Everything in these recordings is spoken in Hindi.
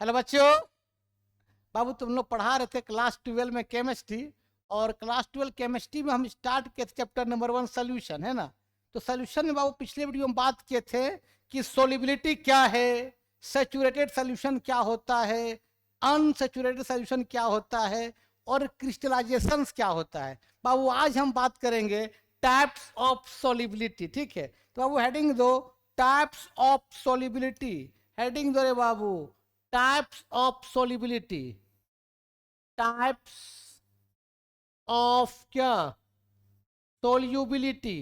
हेलो बच्चों, बाबू तुम लोग पढ़ा रहे थे क्लास 12 में केमिस्ट्री। और क्लास 12 केमिस्ट्री में हम स्टार्ट किए थे चैप्टर नंबर 1 सोल्यूशन, है ना। तो सोल्यूशन में बाबू पिछले वीडियो में बात किए थे कि सोलिबिलिटी क्या है, सैचुरेटेड सोल्यूशन क्या होता है, अनसैचुरेटेड सोल्यूशन क्या होता है और क्रिस्टलाइजेशन क्या होता है। बाबू आज हम बात करेंगे टाइप्स ऑफ सोलिबिलिटी, ठीक है। तो बाबू हेडिंग दो, टाइप्स ऑफ सोलिबिलिटी। हेडिंग दो रे बाबू, types of solubility. Types of क्या, सोल्यूबिलिटी।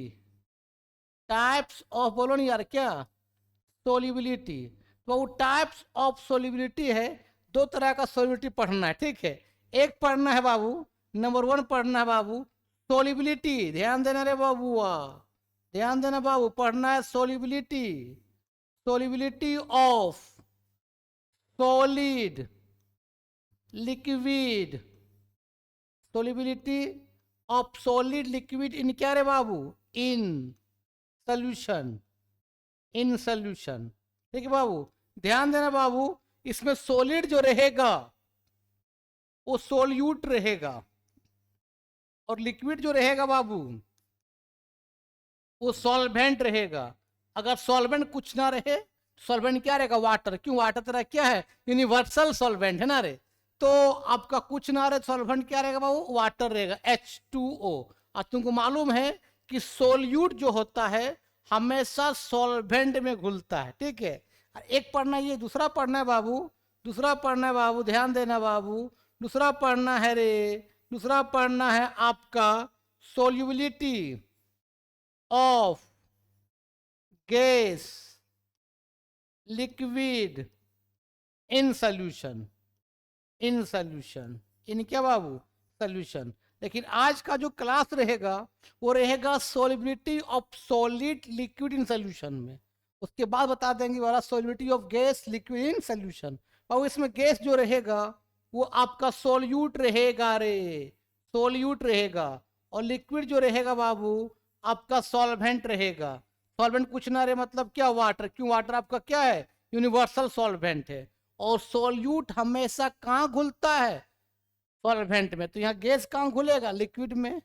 टाइप्स ऑफ, बोलो नहीं यार क्या, सोल्यूबिलिटी। तो वो टाइप्स ऑफ सोल्यूबिलिटी है। दो तरह का सोल्यूबिलिटी पढ़ना है, ठीक है। एक पढ़ना है बाबू, नंबर 1 पढ़ना है बाबू सोल्यूबिलिटी। ध्यान देना रे बाबू, ध्यान देना बाबू, पढ़ना है solubility. Solubility of solid, liquid. Solubility of solid liquid in क्या रे बाबू, इन सोल्यूशन, इन सोल्यूशन। ठीक है बाबू, ध्यान देना बाबू, इसमें सॉलिड जो रहेगा वो सोल्यूट रहेगा और लिक्विड जो रहेगा बाबू वो सॉल्वेंट रहेगा। अगर सॉल्वेंट कुछ ना रहे, सॉल्वेंट क्या रहेगा, वाटर। क्यों, वाटर तरह क्या है, यूनिवर्सल सॉल्वेंट है ना रे। तो आपका कुछ ना रहे, सॉल्वेंट क्या रहेगा बाबू, वाटर रहेगा, H2O। और तुमको मालूम है कि सोल्यूट जो होता है हमेशा सॉल्वेंट में घुलता है, ठीक है। एक पढ़ना ये, दूसरा पढ़ना है बाबू, दूसरा पढ़ना है बाबू, ध्यान देना बाबू। दूसरा पढ़ना है रे, दूसरा पढ़ना है आपका solubility of gas liquid in solution, in solution, in क्या बाबू, सोल्यूशन। लेकिन आज का जो क्लास रहेगा वो रहेगा solubility of solid liquid in solution में। उसके बाद बता देंगे वाला solubility of gas liquid in solution. बाबू इसमें गैस जो रहेगा वो आपका सोल्यूट रहेगा रे, सोल्यूट रहेगा। और लिक्विड जो रहेगा बाबू आपका सॉल्वेंट रहेगा। सॉल्वेंट कुछ ना रहे मतलब क्या, वाटर। क्यों, वाटर आपका क्या है, यूनिवर्सल सॉल्वेंट है। और सोल्यूट हमेशा कहाँ घुलता है, सॉल्वेंट में। तो यहाँ गैस कहाँ घुलेगा, लिक्विड में।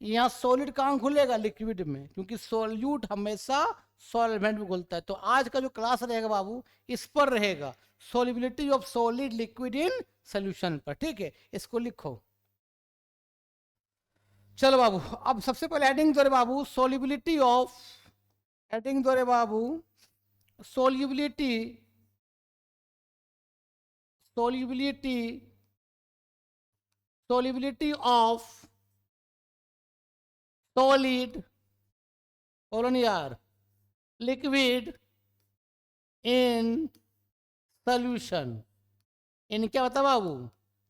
यहाँ सॉलिड कहाँ घुलेगा, लिक्विड में, क्योंकि सोल्यूट हमेशा सॉल्वेंट में घुलता है। तो आज का जो क्लास रहेगा बाबू इस पर रहेगा, solubility of solid liquid in solution पर, ठीक है। इसको लिखो। चलो बाबू, अब सबसे पहले हेडिंग दो रे बाबू, सोलिबिलिटी ऑफ, हेडिंग दो रे बाबू, solubility, solubility, solubility of solid, बोलो नहीं यार, लिक्विड इन सोल्यूशन। इन क्या बता बाबू,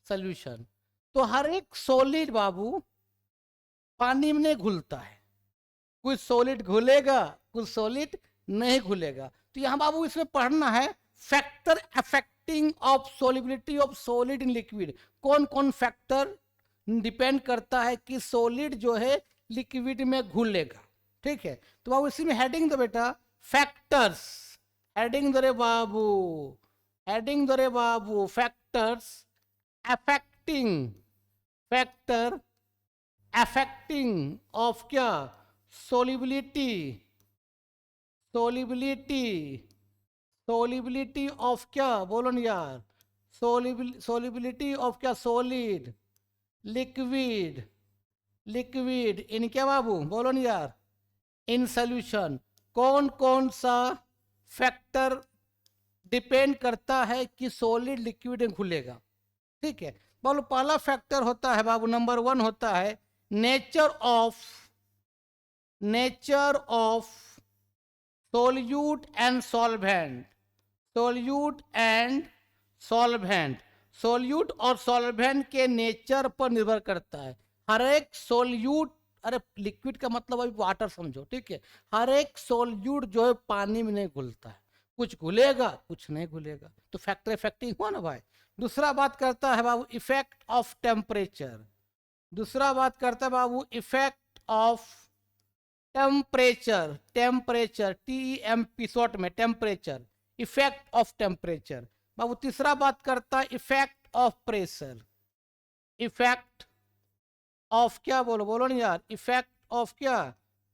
सोल्यूशन। तो हर एक सॉलिड बाबू पानी में नहीं घुलता है, कुछ सॉलिड घुलेगा कुछ सॉलिड नहीं घुलेगा। तो यहां बाबू इसमें पढ़ना है factor affecting of solubility of solid in liquid. कौन कौन फैक्टर डिपेंड करता है कि सॉलिड जो है लिक्विड में घुलेगा, ठीक है। तो बाबू इसी में हेडिंग दो बेटा, फैक्टर्स। हेडिंग दो रे बाबू, हेडिंग दो रे बाबू, factors affecting, factor affecting of क्या, सोलिबिलिटी, सोलिबिलिटी, सोलिबिलिटी ऑफ क्या, बोलो नहीं यार, सोलिबिलिटी ऑफ क्या, सॉलिड लिक्विड, लिक्विड इन क्या बाबू, बोलो नहीं यार, इन सोल्यूशन। कौन कौन सा फैक्टर डिपेंड करता है कि सॉलिड लिक्विड में घुलेगा, ठीक है। बोलो पहला फैक्टर होता है बाबू, नंबर 1 होता है nature of, nature of solute and solvent, solute and solvent. Solute और सॉल्वेंट के नेचर पर निर्भर करता है। हर एक सोल्यूट, अरे लिक्विड का मतलब अभी वाटर समझो, ठीक है। हर एक सोल्यूट जो है पानी में नहीं घुलता है, कुछ घुलेगा कुछ नहीं घुलेगा। तो फैक्टर इफेक्टिंग हुआ ना भाई। दूसरा बात करता है बाबू इफेक्ट ऑफ टेम्परेचर, दूसरा बात करता है बाबू effect of temperature, temperature TEMP short में, टेम्परेचर, इफेक्ट ऑफ टेम्परेचर। बाबू तीसरा बात करता है effect of pressure. Effect of क्या, बोलो बोलो नहीं यार, इफेक्ट ऑफ क्या,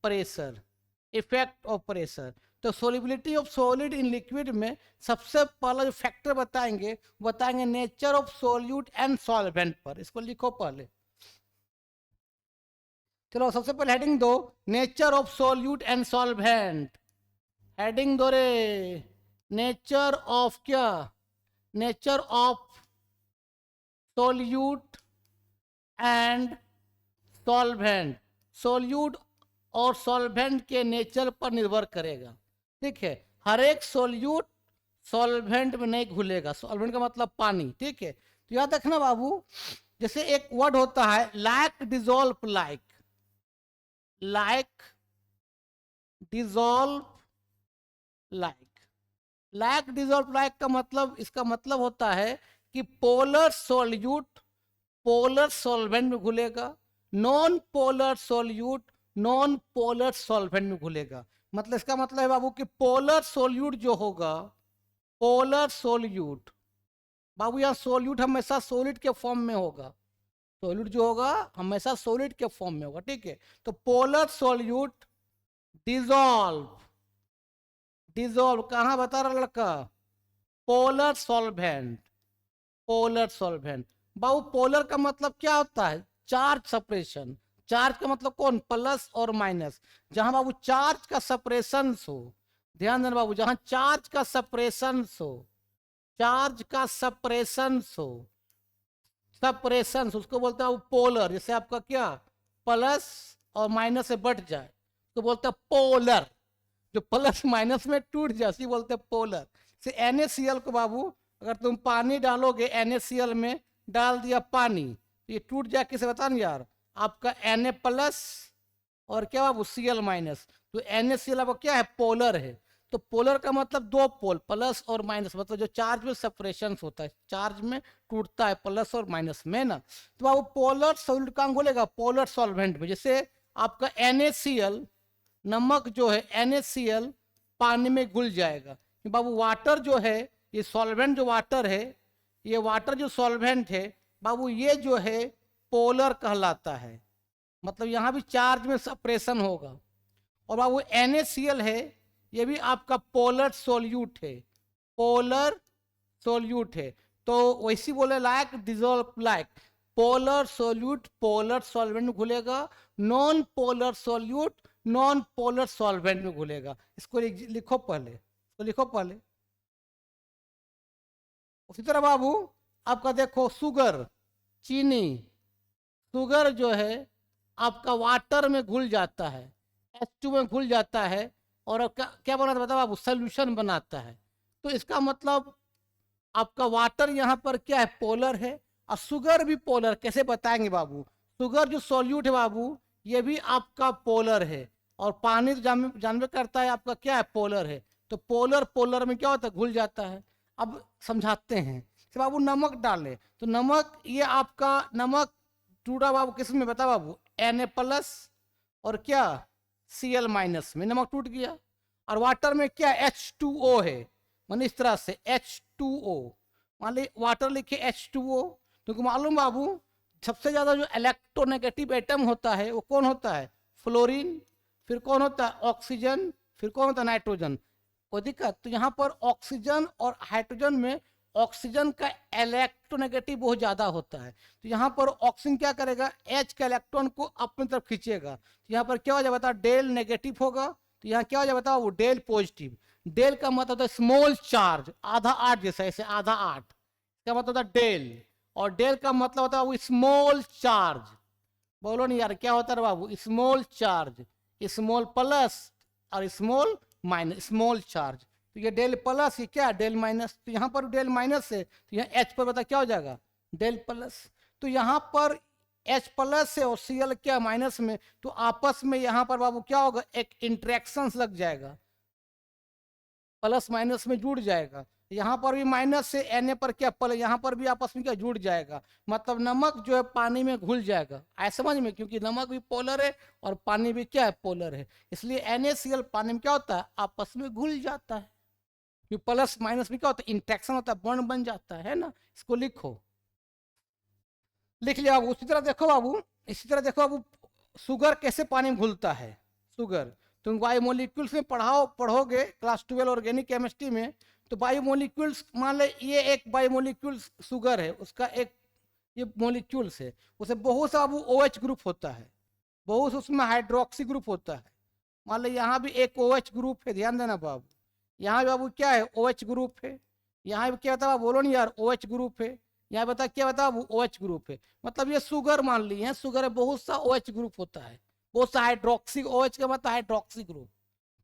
प्रेशर। Effect of pressure. तो solubility of solid in liquid में सबसे पहला जो फैक्टर बताएंगे nature of solute and solvent पर। इसको लिखो पहले। चलो सबसे पहले हेडिंग दो, nature of solute and solvent. Heading दो रे, नेचर ऑफ क्या, nature of solute and solvent. Solute और सॉल्वेंट के नेचर पर निर्भर करेगा। ठीक है, हर एक सोल्यूट सॉल्वेंट में नहीं घुलेगा। सॉल्वेंट का मतलब पानी। ठीक है, तो याद रखना बाबू, जैसे एक वर्ड होता है like dissolve, like, like dissolve like. Like dissolve like का मतलब, इसका मतलब होता है कि पोलर सोल्यूट पोलर सॉल्वेंट में घुलेगा, non polar solute non polar solvent में घुलेगा। मतलब इसका मतलब है बाबू कि पोलर सोल्यूट जो होगा, पोलर सोल्यूट, बाबू यहाँ सोल्यूट हमेशा सॉलिड के फॉर्म में होगा। सोल्यूट जो होगा हमेशा सॉलिड के फॉर्म में होगा। ठीक है, तो पोलर सोल्यूट डिजोल्व, डिजोल्व कहाँ बता रहा लड़का, पोलर सॉल्वेंट, पोलर सॉल्वेंट। बाबू पोलर का मतलब क्या होता है, चार्ज सेपरेशन। चार्ज का मतलब कौन, प्लस और माइनस। जहां बाबू चार्ज का सेपरेशन हो, ध्यान देना बाबू, जहां चार्ज का सेपरेशन हो, चार्ज का सेपरेशन हो, सेपरेशन उसको बोलता है पोलर। जैसे आपका क्या, प्लस और माइनस से बढ़ जाए तो बोलते हैं पोलर। जो प्लस माइनस में टूट जाए उसी बोलते हैं पोलर। से NaCl को बाबू, अगर तुम पानी डालोगे NaCl में, डाल दिया पानी, तो ये टूट जाए किसे बता नहीं यार, आपका Na प्लस और क्या बाबू Cl माइनस। तो NaCl आपका क्या है, पोलर है। तो पोलर का मतलब दो पोल, प्लस और माइनस, मतलब जो चार्ज में सेपरेशन होता है, चार्ज में टूटता है प्लस और माइनस में ना। तो बाबू पोलर सॉल्यूट कहाँ घुलेगा, पोलर सॉल्वेंट में। जैसे आपका NaCl, नमक जो है NaCl पानी में घुल जाएगा। बाबू वाटर जो है, ये सॉल्वेंट जो वाटर है, ये वाटर जो सॉल्वेंट है बाबू, ये जो है पोलर कहलाता है। मतलब यहाँ भी चार्ज में सेपरेशन होगा। और बाबू NaCl है, ये भी आपका पोलर सोल्यूट है, पोलर सोल्यूट है। तो वैसी बोले like dissolve like, polar solute polar solvent में घुलेगा, non polar solute non polar solvent में घुलेगा। इसको लिखो पहले, इसको लिखो पहले। उसी तरह बाबू आपका देखो शुगर, चीनी, शुगर जो है आपका वाटर में घुल जाता है, H2 में घुल जाता है, और क्या बनाता है बता बाबू, सोल्यूशन बनाता है। तो इसका मतलब आपका वाटर यहाँ पर क्या है, पोलर है, और शुगर भी पोलर। कैसे बताएंगे बाबू, शुगर जो सॉल्यूट है बाबू, ये भी आपका पोलर है, और पानी तो जानवे करता है आपका क्या है, पोलर है। तो पोलर पोलर में क्या होता है, घुल जाता है। अब समझाते हैं। तो बाबू नमक डाले, तो नमक, ये आपका नमक टूटा बाबू किस में बता बाबू, Na प्लस और क्या Cl माइनस में नमक टूट गया। और वाटर में क्या H2O है, मान इस तरह से H2O, मान ली वाटर लिखे H2O। क्योंकि मालूम बाबू सबसे ज्यादा जो इलेक्ट्रोनेगेटिव एटम होता है वो कौन होता है, फ्लोरीन, फिर कौन होता है ऑक्सीजन, फिर कौन होता है नाइट्रोजन। कोई दिक्कत, तो यहाँ पर ऑक्सीजन और हाइड्रोजन में ऑक्सीजन का इलेक्ट्रोनेगेटिव बहुत ज्यादा होता है। तो यहाँ पर ऑक्सीजन क्या करेगा, H का इलेक्ट्रॉन को अपनी तरफ खींचेगा। तो यहाँ पर क्या हो जाए बता, डेल नेगेटिव होगा। तो यहाँ क्या हो जाए बताओ, वो डेल पॉजिटिव। डेल का मतलब होता है स्मॉल चार्ज, आधा आठ जैसा, ऐसे आधा आठ, क्या मतलब होता है डेल। और डेल का मतलब होता है वो स्मॉल चार्ज। बोलो नहीं यार क्या होता है बाबू, स्मॉल चार्ज, स्मॉल प्लस और स्मॉल माइनस, स्मॉल चार्ज। तो ये डेल प्लस, ये क्या डेल माइनस। तो यहाँ पर डेल माइनस है, तो यहाँ H पर बता क्या हो जाएगा, डेल प्लस। तो यहाँ पर H प्लस है और Cl क्या माइनस में, तो आपस में यहाँ पर बाबू क्या होगा, एक इंटरेक्शन लग जाएगा, प्लस माइनस में जुड़ जाएगा। यहाँ पर भी माइनस से Na पर क्या प्लस, यहाँ पर भी आपस में क्या जुड़ जाएगा। मतलब नमक जो है पानी में घुल जाएगा, ऐसा समझ में, क्योंकि नमक भी पोलर है और पानी भी क्या है, पोलर है। इसलिए NaCl पानी में क्या होता है, आपस में घुल जाता है। ये प्लस माइनस में क्या होता है, इंट्रैक्शन होता है, बॉन्ड बन जाता है ना। इसको लिखो, लिख लिया बाबू। उसी तरह देखो बाबू, इसी तरह देखो बाबू, शुगर कैसे पानी में घुलता है। शुगर तुम बायोमोलिक्यूल्स में पढ़ोगे क्लास 12 ऑर्गेनिक केमिस्ट्री में। तो बायोमोलिक्यूल्स, मान ले ये एक बायोमोलिक्यूल्स शुगर है, उसका एक ये मोलिक्यूल्स है, उसे बहुत सा बाबू OH ग्रुप होता है, बहुत उसमें हाइड्रोक्सी ग्रुप होता है। मान लो यहाँ भी एक OH ग्रुप है, ध्यान देना बाबू, यहाँ भी बाबू क्या है, OH ग्रुप है। यहाँ भी क्या बता, बोलो नहीं यार, OH ग्रुप है। यहाँ बता क्या बता, वो OH ग्रुप है। मतलब ये शुगर मान ली है, शुगर है, बहुत सा OH ग्रुप होता है, बहुत सा हाइड्रोक्सी, OH का मतलब हाइड्रोक्सी ग्रुप।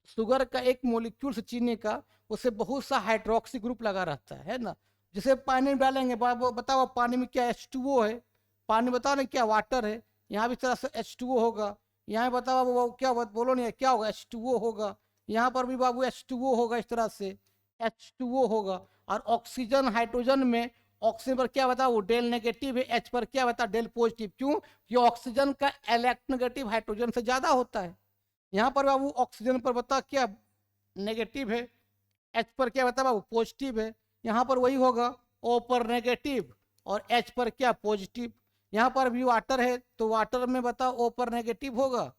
शुगर का एक मोलिक्यूल से चीनी का, उससे बहुत सा हाइड्रोक्सी ग्रुप लगा रहता है ना। जिसे पानी में डालेंगे, बताओ पानी में क्या, H2O है। पानी बताओ ना क्या, वाटर है। यहाँ भी इस तरह से H2O होगा। यहाँ बताओ वो क्या, बोलो नहीं क्या होगा, H2O होगा। यहाँ पर भी बाबू H2O होगा, इस तरह से H2O होगा। और ऑक्सीजन हाइड्रोजन में, ऑक्सीजन पर क्या बता, वो डेल नेगेटिव है, H पर क्या बता, डेल पॉजिटिव। क्यों, ये ऑक्सीजन का इलेक्ट्रोनेगेटिव हाइड्रोजन से ज्यादा होता है। यहाँ पर बाबू ऑक्सीजन पर बता क्या नेगेटिव है, H पर क्या बता बाबू पॉजिटिव है। यहाँ पर वही होगा, O पर नेगेटिव और H पर क्या पॉजिटिव। यहाँ पर भी वाटर है, तो वाटर में बताओ O पर नेगेटिव होगा,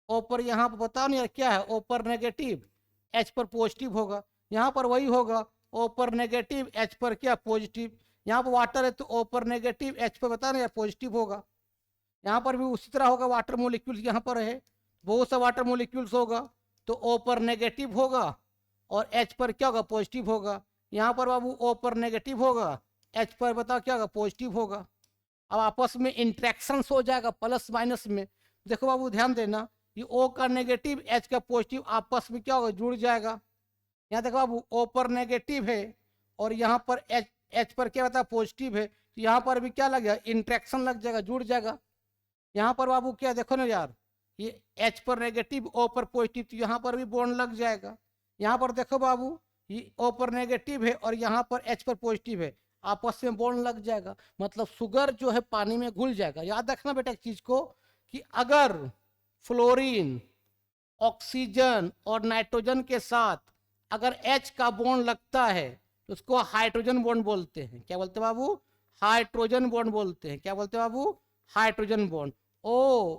O पर यहाँ पर बताओ नहीं क्या है, O पर नेगेटिव, H पर पॉजिटिव होगा। यहाँ पर वही होगा, O पर नेगेटिव, H पर क्या पॉजिटिव। यहाँ पर वाटर है, तो O पर नेगेटिव, H पर बता नहीं पॉजिटिव होगा। यहाँ पर भी उसी तरह होगा, वाटर मोलिक्यूल्स यहाँ पर है, बहुत सा वाटर मोलिक्यूल्स होगा, तो O पर नेगेटिव होगा और H पर क्या होगा, पॉजिटिव होगा। यहाँ पर बाबू O पर नेगेटिव होगा, H पर बताओ क्या होगा, पॉजिटिव होगा। अब आपस में इंट्रैक्शन हो जाएगा प्लस माइनस में। देखो बाबू ध्यान देना, ये O का नेगेटिव, H का पॉजिटिव आपस में क्या होगा, जुड़ जाएगा। यहाँ देखो बाबू O पर नेगेटिव है और यहाँ पर H पर क्या बता, पॉजिटिव है, तो यहाँ पर भी क्या लग जाएगा, इंट्रैक्शन लग जाएगा, जुड़ जाएगा। यहाँ पर बाबू क्या देखो ना यार, ये H पर नेगेटिव, O पर पॉजिटिव, तो यहाँ पर भी बॉन्ड लग जाएगा। यहाँ पर देखो बाबू, ये O पर नेगेटिव है और यहाँ पर H पर पॉजिटिव है, आपस में बॉन्ड लग जाएगा। मतलब शुगर जो है पानी में घुल जाएगा। याद रखना बेटा एक चीज को, कि अगर फ्लोरीन, ऑक्सीजन और नाइट्रोजन के साथ अगर H का बॉन्ड लगता है तो उसको हाइड्रोजन बॉन्ड बोलते हैं। क्या बोलते हैं बाबू, हाइड्रोजन बॉन्ड बोलते हैं। क्या बोलते हैं बाबू, हाइड्रोजन बॉन्ड। O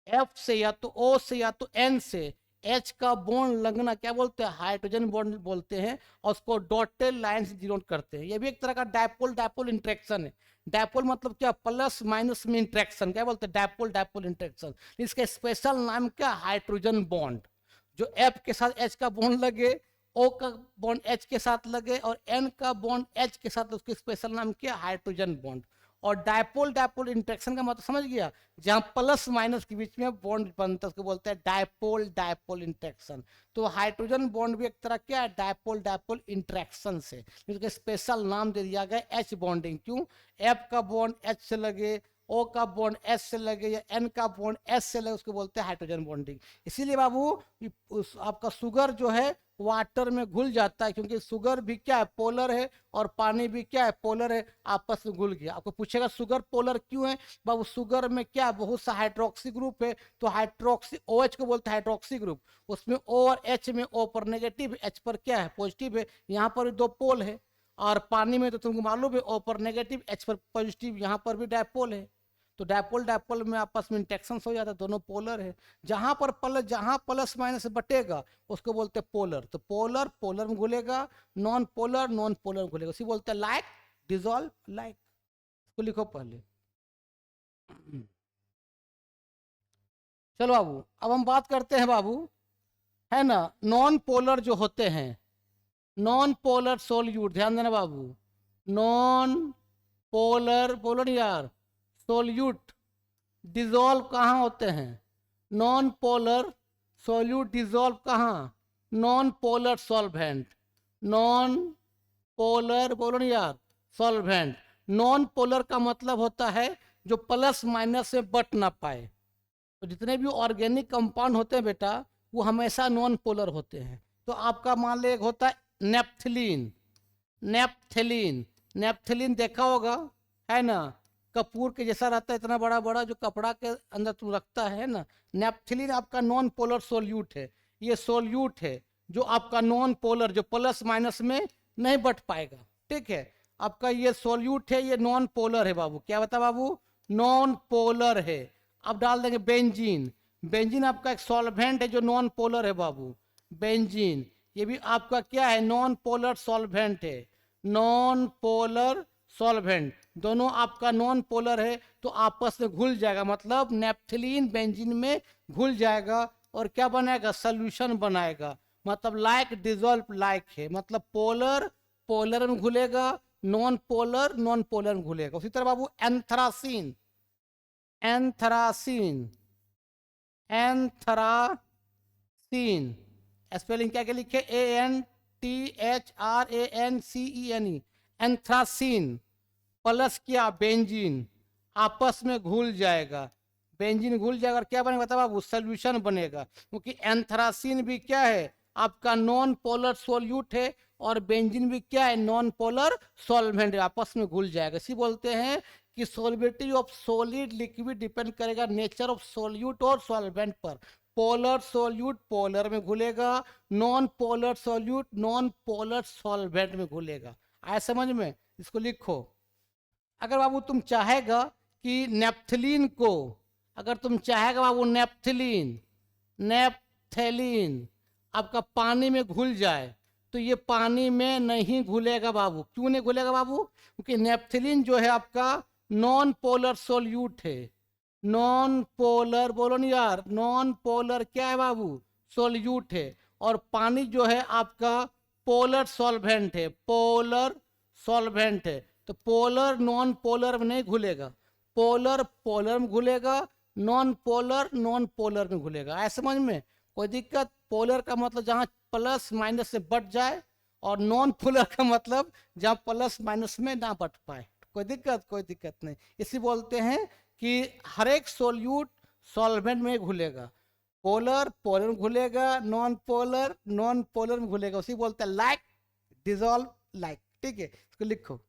F से या तो O से या तो N से H का बॉन्ड लगना क्या बोलते हैं, हाइड्रोजन बॉन्ड बोलते हैं। और उसको डॉटेड लाइन से डिनोट करते हैं। ये भी एक तरह का डायपोल डायपोल इंट्रैक्शन है। डायपोल मतलब क्या, प्लस माइनस में इंट्रैक्शन, क्या बोलते हैं, डायपोल डायपोल इंट्रैक्शन। इसका स्पेशल नाम क्या, हाइड्रोजन बॉन्ड। जो F के साथ H का बॉन्ड लगे, O का बॉन्ड H के साथ लगे और N का बॉन्ड H के साथ, उसके स्पेशल नाम क्या, हाइड्रोजन बॉन्ड। और डायपोल डायपोल इंट्रैक्शन का मतलब समझ गया, जहां प्लस माइनस के बीच में बॉन्ड बनता है उसको बोलते हैं डायपोल डायपोल इंट्रैक्शन। तो हाइड्रोजन बॉन्ड भी एक तरह क्या है, डायपोल डायपोल इंट्रैक्शन से, जिसका स्पेशल नाम दे दिया गया H बॉन्डिंग। क्यों, F का बॉन्ड H से लगे, O का बॉन्ड S से लगे या N का बॉन्ड S से लगे, उसको बोलते हैं हाइड्रोजन बॉन्डिंग। इसीलिए बाबू आपका शुगर जो है वाटर में घुल जाता है, क्योंकि शुगर भी क्या है, पोलर है, और पानी भी क्या है, पोलर है, आपस में घुल गया। आपको पूछेगा शुगर पोलर क्यों है, बाबू शुगर में क्या बहुत सा हाइड्रोक्सी ग्रुप है, तो हाइड्रोक्सी OH को बोलते हैं हाइड्रोक्सी ग्रुप। उसमें O और H में O पर नेगेटिव, H पर क्या है, पॉजिटिव है। यहाँ पर भी दो पोल है। और पानी में तो तुमको मालूम है, O पर नेगेटिव, H पर पॉजिटिव, यहाँ पर भी डायपोल है। तो डायपोल डायपोल में आपस में इंट्रैक्शन हो जाता है, दोनों पोलर है। जहां पर जहां प्लस माइनस बटेगा उसको बोलते हैं पोलर। तो पोलर पोलर में घुलेगा, नॉन पोलर नॉन पोलर में घुलेगा, उसी बोलते हैं लाइक, डिजोल्व लाइक। इसको लिखो पहले। चलो बाबू, अब हम बात करते हैं बाबू, है ना, नॉन पोलर जो होते हैं, नॉन पोलर सोल्यूट। ध्यान देना बाबू, नॉन पोलर, बोलो नहीं यार, सोल्यूट डिजोल्व कहाँ होते हैं, नॉन पोलर सोल्यूट डिजोल्व कहाँ, non polar solvent, non polar, बोलो नहीं यार, सॉल्वेंट। नॉन पोलर का मतलब होता है जो प्लस माइनस से बट ना पाए। तो जितने भी ऑर्गेनिक कंपाउंड होते हैं बेटा, वो हमेशा नॉन पोलर होते हैं। तो आपका मान ले एक होता है नेप्थलीन, नेप्थलीन, नेप्थलीन देखा होगा, है ना, कपूर के जैसा रहता है, इतना बड़ा बड़ा, जो कपड़ा के अंदर तुम रखता है ना। नेप्थलीन आपका नॉन पोलर सोल्यूट है, ये सोल्यूट है। जो आपका नॉन पोलर, जो प्लस माइनस में नहीं बट पाएगा, ठीक है। आपका ये सोल्यूट है, ये नॉन पोलर है बाबू, क्या बता बाबू, नॉन पोलर है। अब डाल देंगे बेंजीन। बेंजीन आपका एक सॉल्वेंट है जो नॉन पोलर है बाबू, बेंजीन ये भी आपका क्या है, नॉन पोलर सॉल्वेंट है, नॉन पोलर सॉल्वेंट। दोनों आपका नॉन पोलर है तो आपस में घुल जाएगा, मतलब नेप्थलीन बेंजीन में घुल जाएगा और क्या बनाएगा, सोल्यूशन बनाएगा। मतलब लाइक डिजोल्व लाइक है, मतलब पोलर पोलर में घुलेगा, नॉन पोलर नॉन पोलर में घुलेगा। उसी तरह बाबू एंथ्रासीन, एंथ्रासीन, एंथ्रासीन स्पेलिंग क्या क्या लिखे, ANTHRANCENE, एंथ्रासीन प्लस क्या, बेंजीन, आपस में घुल जाएगा, बेंजीन घुल जाएगा और क्या बनेगा बता बाबू, सोल्यूशन बनेगा। क्योंकि एंथ्रासीन भी क्या है, आपका नॉन पोलर सोल्यूट है और बेंजीन भी क्या है, नॉन पोलर सॉल्वेंट है, आपस में घुल जाएगा। इसी बोलते हैं कि solubility of solid liquid depend करेगा नेचर ऑफ सोल्यूट और सॉल्वेंट पर। पोलर सोल्यूट पोलर में घुलेगा, non polar solute non polar solvent में घुलेगा। आया समझ में, इसको लिखो। अगर बाबू तुम चाहेगा कि नेप्थलीन को, अगर तुम चाहेगा बाबू नेप्थलीन, नेप्थलीन आपका पानी में घुल जाए तो ये पानी में नहीं घुलेगा बाबू। क्यों नहीं घुलेगा बाबू, क्योंकि नेप्थलीन जो है आपका नॉन पोलर सोल्यूट है, नॉन पोलर, बोलो नहीं यार, नॉन पोलर क्या है बाबू, सोल्यूट है। और पानी जो है आपका पोलर सॉल्वेंट है, पोलर सॉल्वेंट है। तो पोलर नॉन पोलर में नहीं घुलेगा, पोलर पोलर में घुलेगा, नॉन पोलर नॉन पोलर में घुलेगा। ऐसे समझ में कोई दिक्कत। पोलर का मतलब जहाँ प्लस माइनस से बट जाए, और नॉन पोलर का मतलब जहाँ प्लस माइनस में ना बट पाए। कोई दिक्कत, कोई दिक्कत नहीं। इसी बोलते हैं कि हर एक सोल्यूट सॉल्वेंट में घुलेगा, पोलर पोलर में घुलेगा, नॉन पोलर नॉन पोलर में घुलेगा। उसी बोलते हैं लाइक डिजोल्व लाइक, ठीक है, इसको लिखो।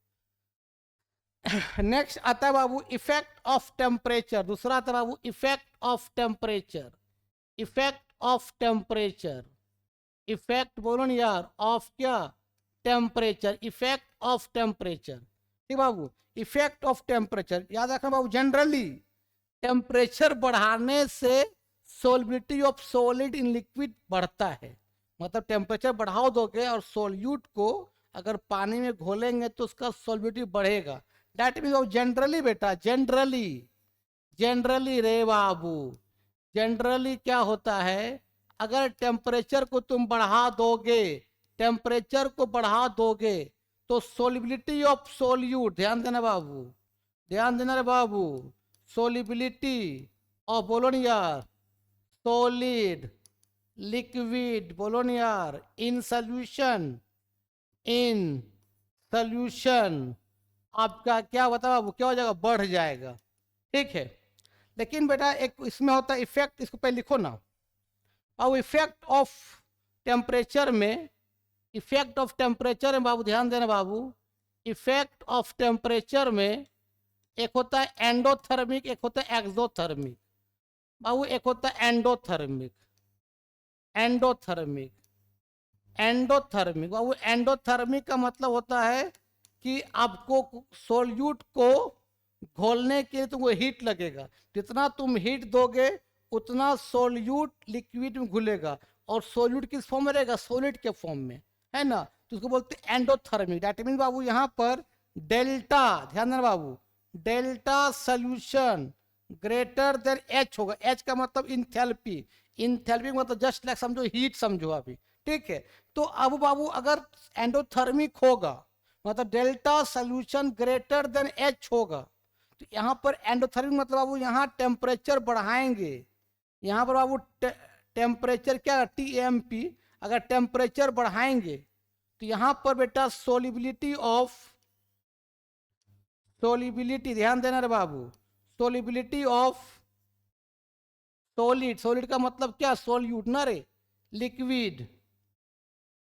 नेक्स्ट आता है बाबू इफेक्ट ऑफ टेम्परेचर। दूसरा आता है बाबू effect of temperature, effect of temperature, effect बोलो ना यार, ऑफ क्या, टेम्परेचर, इफेक्ट ऑफ टेम्परेचर, ठीक बाबू। इफेक्ट ऑफ टेम्परेचर याद रखना बाबू, जनरली टेम्परेचर बढ़ाने से solubility of solid in liquid बढ़ता है। मतलब टेम्परेचर बढ़ाओ दोगे और सोल्यूट को अगर पानी में घोलेंगे तो उसका सोलिबिलिटी बढ़ेगा। दैट मीन जनरली बेटा, जनरली, जनरली रे बाबू, जनरली क्या होता है, अगर टेम्परेचर को तुम बढ़ा दोगे, टेम्परेचर को बढ़ा दोगे तो सोलिबिलिटी ऑफ सोल्यूट, ध्यान देना बाबू, ध्यान देना रे बाबू, सोलिबिलिटी और बोलो नहीं यार, सॉलिड लिक्विड, बोलो नहीं यार, इन सॉल्यूशन, इन सॉल्यूशन आपका क्या बता बाबू, क्या हो जाएगा, बढ़ जाएगा, ठीक है। लेकिन बेटा एक इसमें होता है इफेक्ट, इसको पहले लिखो ना। अब इफेक्ट ऑफ टेम्परेचर में, इफेक्ट ऑफ टेम्परेचर में बाबू ध्यान देना बाबू, इफेक्ट ऑफ टेम्परेचर में एक होता है एंडोथर्मिक, एक होता है एक्सोथर्मिक बाबू, एक होता है एंडोथर्मिक, एंडोथर्मिक, एंडोथर्मिक बाबू। एंडोथर्मिक का मतलब होता है कि आपको सोल्यूट को घोलने के लिए तुमको हीट लगेगा, जितना तुम हीट दोगे उतना सोल्यूट लिक्विड में घुलेगा, और सोल्यूट किस फॉर्म में रहेगा, सॉलिड के फॉर्म में, है ना। तो उसको बोलते हैं एंडोथर्मिक। दैट मीन बाबू यहाँ पर डेल्टा, ध्यान देना बाबू, delta solution greater than H होगा। एच का मतलब इंथैल्पी, इंथैल्पी मतलब जस्ट लाइक समझो हीट समझो अभी, ठीक है। तो अब बाबू अगर एंडोथर्मिक होगा मतलब delta solution greater than H होगा, तो यहाँ पर एंडोथर्मिक मतलब बाबू यहाँ टेम्परेचर बढ़ाएंगे, यहाँ पर बाबू टेम्परेचर क्या, TMP, अगर टेम्परेचर बढ़ाएंगे तो यहाँ पर बेटा सोलिबिलिटी ऑफ, सोलिबिलिटी ध्यान देना रे बाबू, सोलिबिलिटी ऑफ सॉलिड, सॉलिड का मतलब क्या, सोल्यूट ना रे, लिक्विड,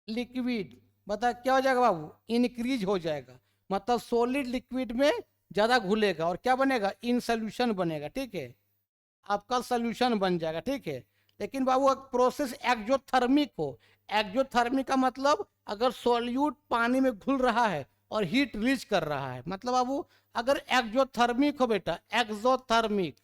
लिक्विड बता क्या हो जाएगा बाबू, इंक्रीज हो जाएगा। मतलब सॉलिड लिक्विड में ज्यादा घुलेगा और क्या बनेगा, इन सोल्यूशन बनेगा, ठीक है, आपका सोल्यूशन बन जाएगा, ठीक है। लेकिन बाबू प्रोसेस एक्सोथर्मिक हो, एक्जोथर्मिक का मतलब अगर सोल्यूट पानी में घुल रहा है और हीट रिलीज कर रहा है, मतलब बाबू अगर एक्जोथर्मिक हो बेटा, एक्सोथर्मिक,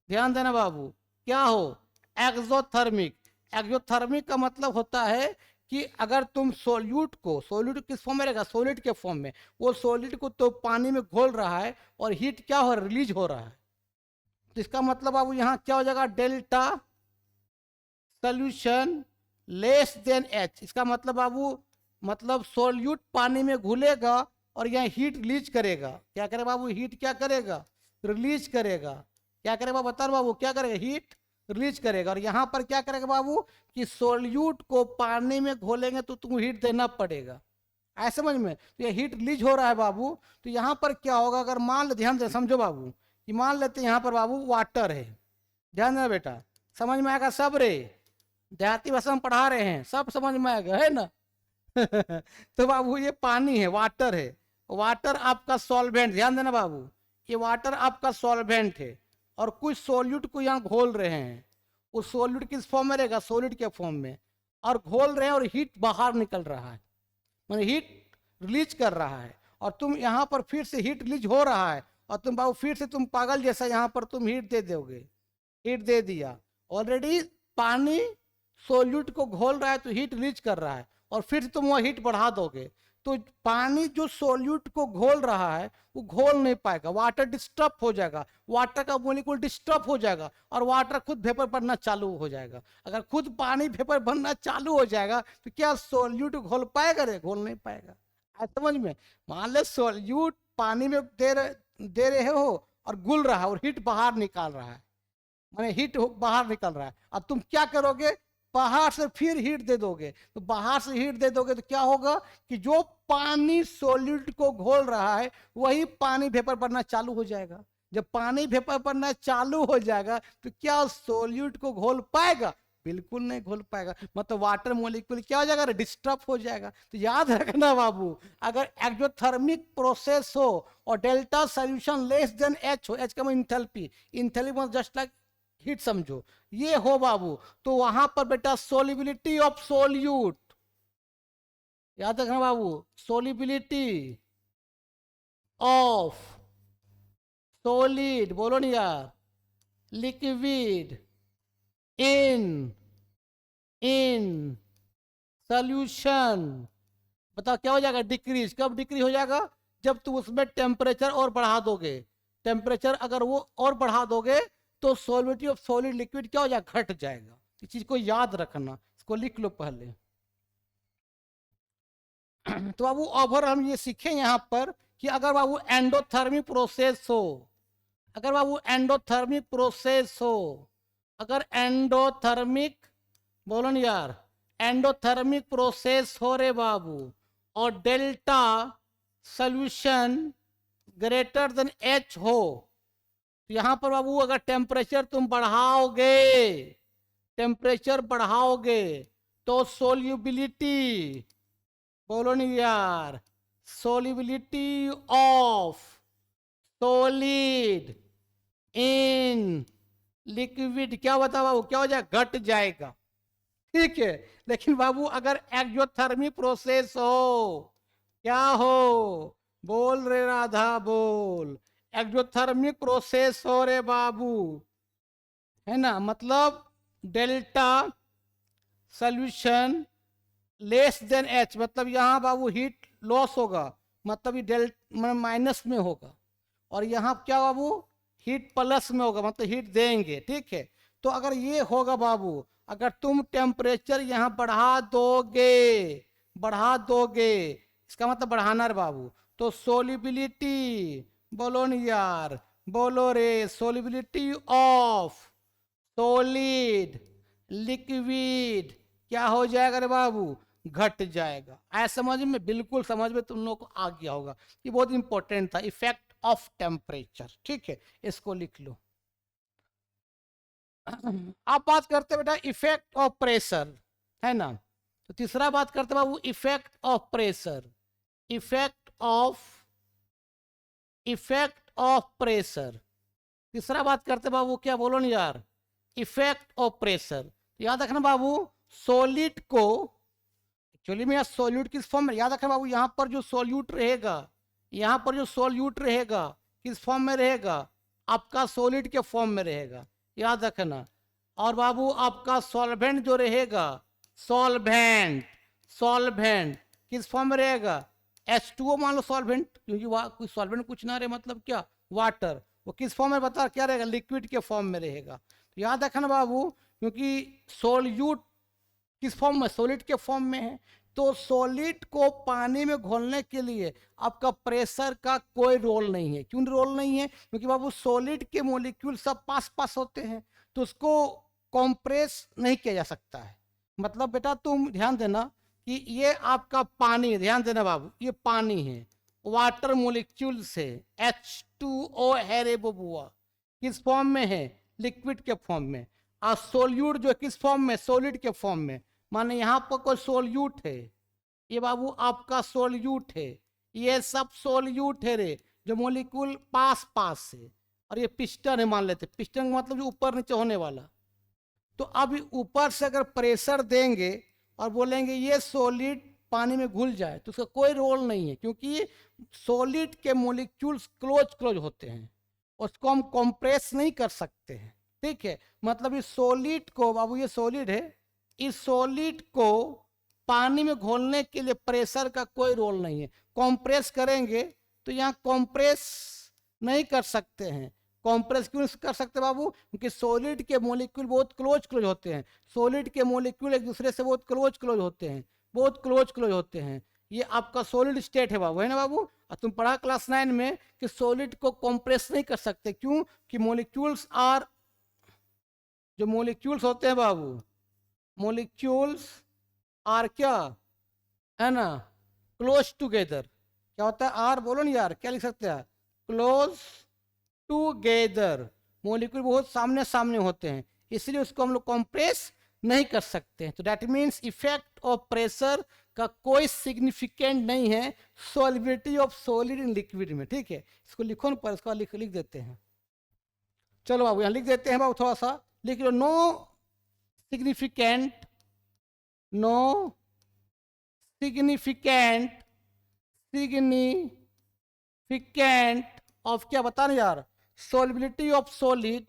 ध्यान देना बाबू, क्या हो, एक्सोथर्मिक। एक्सोथर्मिक का मतलब होता है कि अगर तुम सोल्यूट किस फॉर्म में रहेगा, सॉलिड के फॉर्म में, वो सॉलिड को तो पानी में घोल रहा है और हीट क्या हो, रिलीज हो रहा है, तो इसका मतलब बाबू यहाँ क्या हो जाएगा, delta solution less than H. इसका मतलब बाबू, मतलब सोल्यूट पानी में घुलेगा और यहाँ हीट रिलीज करेगा, क्या करेगा बाबू, हीट क्या करेगा, रिलीज करेगा, क्या करेगा बता बाबू, क्या करेगा, हीट रिलीज करेगा। और यहाँ पर क्या करेगा बाबू कि सोल्यूट को पानी में घोलेंगे तो तुम हीट देना पड़ेगा, ऐसे समझ में, तो ये हीट रिलीज हो रहा है बाबू। तो यहाँ पर क्या होगा, अगर मान, ध्यान से समझो बाबू, कि मान लेते हैं यहाँ पर बाबू वाटर है, ध्यान देना बेटा, समझ में आएगा सब रे, देहाती भाषा में पढ़ा रहे हैं, सब समझ में आएगा, है ना। तो बाबू ये पानी है, वाटर है, वाटर आपका सॉल्वेंट, ध्यान देना बाबू, ये वाटर आपका सॉल्वेंट है और कुछ सोल्यूट को यहाँ घोल रहे हैं, उस सोल्यूट किस फॉर्म में रहेगा, सॉलिड के फॉर्म में, और घोल रहे हैं और हीट बाहर निकल रहा है, मैंने हीट रिलीज कर रहा है, और तुम यहाँ पर फिर से हीट रिलीज हो रहा है और तुम बाबू फिर से तुम पागल जैसा यहाँ पर तुम हीट दे दोगे, हीट दे दिया, ऑलरेडी पानी सोल्यूट को घोल रहा है तो हीट रिलीज कर रहा है और फिर तुम वह हीट बढ़ा दोगे, तो पानी जो सोल्यूट को घोल रहा है वो घोल नहीं पाएगा, वाटर डिस्टर्ब हो जाएगा, वाटर का मॉलिक्यूल डिस्टर्ब हो जाएगा और वाटर खुद वेपर बनना चालू हो जाएगा। अगर खुद पानी वेपर बनना चालू हो जाएगा तो क्या सोल्यूट घोल पाएगा रे, घोल नहीं पाएगा, समझ में। मान लो सोल्यूट पानी में दे रहे हो और घुल रहा है और हीट बाहर निकाल रहा है, माने हीट बाहर निकल रहा है, अब तुम क्या करोगे, बाहर से फिर हीट दे दोगे, तो बाहर से हीट दे दोगे तो क्या होगा कि जो पानी सॉल्यूट को घोल रहा है वही पानी वेपर बनना चालू हो जाएगा। जब पानी वेपर बनना चालू हो जाएगा तो क्या सॉल्यूट को घोल पाएगा, बिल्कुल नहीं घोल पाएगा, मतलब वाटर मॉलिक्यूल क्या हो जाएगा, डिस्टर्ब हो जाएगा। तो याद रखना बाबू, अगर एक्सोथर्मिक प्रोसेस हो और delta solution less than H हो, एच का मतलब enthalpy, enthalpy just like heat समझो, ये हो बाबू, तो वहां पर बेटा सोलिबिलिटी ऑफ सोल्यूट, याद रखना बाबू, सोलिबिलिटी ऑफ सॉलिड, बोलो नहीं यार, लिक्विड इन सॉल्यूशन, बताओ क्या हो जाएगा, डिक्रीज। कब डिक्रीज हो जाएगा, जब तुम उसमें टेम्परेचर और बढ़ा दोगे, टेम्परेचर अगर वो और बढ़ा दोगे तो सॉल्युबिलिटी ऑफ सॉलिड लिक्विड क्या हो जाएगा, घट जाएगा। इस चीज को याद रखना, इसको लिख लो पहले। तो बाबू ओवर हम ये सीखे यहाँ पर कि अगर बाबू एंडोथर्मिक प्रोसेस हो, अगर बाबू एंडोथर्मिक प्रोसेस हो, अगर एंडोथर्मिक, बोलो ना यार, एंडोथर्मिक प्रोसेस हो रे बाबू और delta solution greater than H हो, तो यहां पर बाबू अगर टेम्परेचर तुम बढ़ाओगे, टेम्परेचर बढ़ाओगे तो सोल्यूबिलिटी, बोलो नहीं यार, solubility of solid in liquid क्या बता बाबू, क्या हो जाएगा, घट जाएगा, ठीक है। लेकिन बाबू अगर एक्सोथर्मिक प्रोसेस हो, क्या हो, बोल रे राधा बोल, एक्सोथर्मिक प्रोसेस हो रे बाबू, है ना, मतलब delta solution less than H, मतलब यहाँ बाबू हीट लॉस होगा, मतलब ये डेल्टा माइनस में होगा, और यहाँ क्या बाबू हीट प्लस में होगा, मतलब हीट देंगे, ठीक है। तो अगर ये होगा बाबू, अगर तुम टेम्परेचर यहाँ बढ़ा दोगे, इसका मतलब बढ़ाना रे बाबू, तो सोलिबिलिटी, बोलो नहीं यार, बोलो रे, सोलिबिलिटी ऑफ सॉलिड लिक्विड क्या हो जाएगा रे बाबू, घट जाएगा। ऐसा समझ में, बिल्कुल समझ में तुम लोग को आ गया होगा, ये बहुत इंपॉर्टेंट था, इफेक्ट ऑफ टेम्परेचर, ठीक है, इसको लिख लो। आप बात करते बेटा इफेक्ट ऑफ प्रेशर, है ना, तो तीसरा बात करते बाबू effect of pressure, effect of pressure, तीसरा बात करते बाबू क्या, बोलो नहीं यार, इफेक्ट ऑफ प्रेशर। याद रखना बाबू, सॉलिड को एक्चुअली में सॉल्यूट किस फॉर्म में, याद रखना बाबू, यहाँ पर जो सॉल्यूट रहेगा, यहाँ पर जो सॉल्यूट रहेगा किस फॉर्म में रहेगा, आपका सॉलिड के फॉर्म में रहेगा, याद रखना। और बाबू आपका सॉल्वेंट जो रहेगा, सॉल्वेंट, सॉल्वेंट किस फॉर्म में रहेगा, H2O मान लो सॉल्वेंट, क्योंकि कोई सॉल्वेंट कुछ ना रहे मतलब क्या, वाटर, वो किस फॉर्म में बता क्या रहेगा, लिक्विड के फॉर्म में रहेगा। तो याद रखना बाबू, क्योंकि सॉल्यूट किस फॉर्म में, सॉलिड के फॉर्म में है, तो सॉलिड को पानी में घोलने के लिए आपका प्रेशर का कोई रोल नहीं है। क्यों रोल नहीं है, क्योंकि बाबू सॉलिड के मॉलिक्यूल सब पास पास होते हैं, तो उसको कंप्रेस नहीं किया जा सकता है। मतलब बेटा तुम ध्यान देना कि ये आपका पानी, ध्यान देना बाबू, ये पानी है, वाटर मॉलिक्यूल से H2O है रे बबुआ, किस फॉर्म में है, लिक्विड के फॉर्म में। और सोल्यूट जो किस फॉर्म में, सॉलिड के फॉर्म में। माने यहाँ पर कोई सोल्यूट है, ये बाबू आपका सोल्यूट है, ये सब सोल्यूट है रे, जो मॉलिक्यूल पास पास है। और ये पिस्टन है, मान लेते पिस्टन का मतलब जो ऊपर नीचे होने वाला। तो अब ऊपर से अगर प्रेशर देंगे और बोलेंगे ये सॉलिड पानी में घुल जाए, तो उसका कोई रोल नहीं है, क्योंकि सॉलिड के मॉलिक्यूल्स क्लोज क्लोज होते हैं, उसको हम कंप्रेस नहीं कर सकते हैं। ठीक है, मतलब इस सॉलिड को बाबू, ये सॉलिड है, इस सॉलिड को पानी में घोलने के लिए प्रेशर का कोई रोल नहीं है। कंप्रेस करेंगे तो यहाँ कंप्रेस नहीं कर सकते हैं। कंप्रेस क्यों कर सकते बाबू, क्योंकि सॉलिड के मॉलिक्यूल बहुत क्लोज क्लोज होते हैं, सॉलिड के मॉलिक्यूल एक दूसरे से बहुत क्लोज क्लोज होते हैं, बहुत क्लोज क्लोज होते हैं। ये आपका सॉलिड स्टेट है बाबू, है ना बाबू। और तुम पढ़ा क्लास 9 में कि सॉलिड को कंप्रेस नहीं कर सकते, क्यों कि मॉलिक्यूल्स आर, जो मॉलिक्यूल्स होते हैं बाबू, मॉलिक्यूल्स आर क्या है ना, क्लोज टुगेदर। क्या होता है आर, बोलो ना यार, क्या लिख सकते हैं, क्लोज टुगेदर। मॉलिक्यूल बहुत सामने सामने होते हैं, इसलिए उसको हम लोग कंप्रेस नहीं कर सकते। तो that means effect of pressure का कोई सिग्निफिकेंट नहीं है solubility of solid in liquid में। ठीक है, इसको लिखो ना, पर इसको लिख देते हैं। चलो बाबू यहाँ लिख देते हैं बाबू, थोड़ा सा लिख लो, no significant, no significant, significant of क्या बता रहे यार, solubility of solid,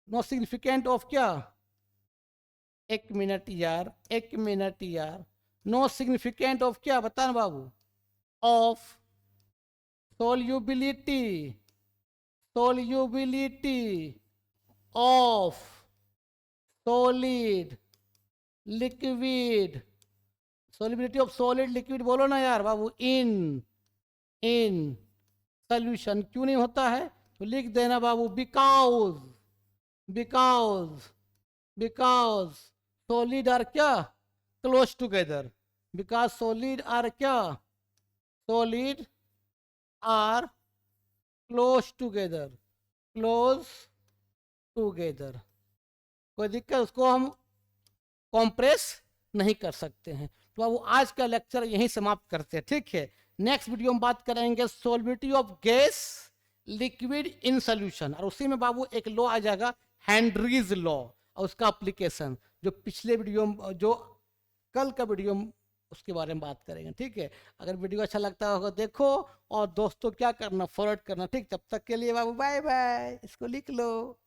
no significant of क्या, एक मिनट यार, एक मिनट यार, नो सिग्निफिकेंट ऑफ क्या बता ना बाबू, of solubility, solubility of solid liquid, solubility of solid liquid बोलो ना यार बाबू, इन सॉल्यूशन। क्यों नहीं होता है, तो लिख देना बाबू, बिकॉज, बिकॉज सॉलिड आर क्या, close together, because solid are क्या, solid are close together, close together. कोई दिक्कत, उसको हम कंप्रेस नहीं कर सकते हैं। तो अब आज का लेक्चर यहीं समाप्त करते हैं। ठीक है, नेक्स्ट वीडियो में बात करेंगे solubility of gas liquid in solution, और उसी में बाबू एक लॉ आ जाएगा हेनरीज लॉ, और उसका एप्लीकेशन जो पिछले वीडियो में, जो कल का वीडियो में, उसके बारे में बात करेंगे। ठीक है, अगर वीडियो अच्छा लगता होगा देखो, और दोस्तों क्या करना, फॉरवर्ड करना। ठीक, तब तक के लिए बाबू बाय बाय, इसको लिख लो।